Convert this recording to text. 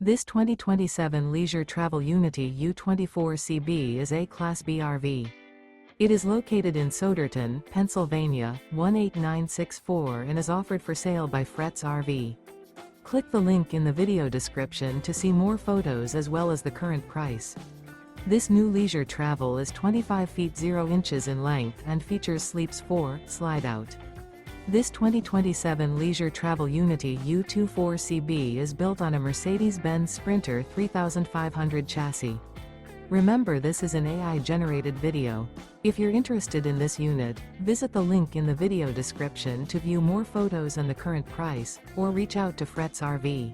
This 2027 Leisure Travel Unity U24CB is a Class B RV. It is located in Souderton, Pennsylvania, 18964 and is offered for sale by Fretz RV. Click the link in the video description to see more photos as well as the current price. This new leisure travel is 25 feet 0 inches in length and features sleeps 4, slide out. This 2027 Leisure Travel Unity U24CB is built on a Mercedes-Benz Sprinter 3500 chassis. Remember, this is an AI-generated video. If you're interested in this unit, visit the link in the video description to view more photos and the current price, or reach out to Fretz RV.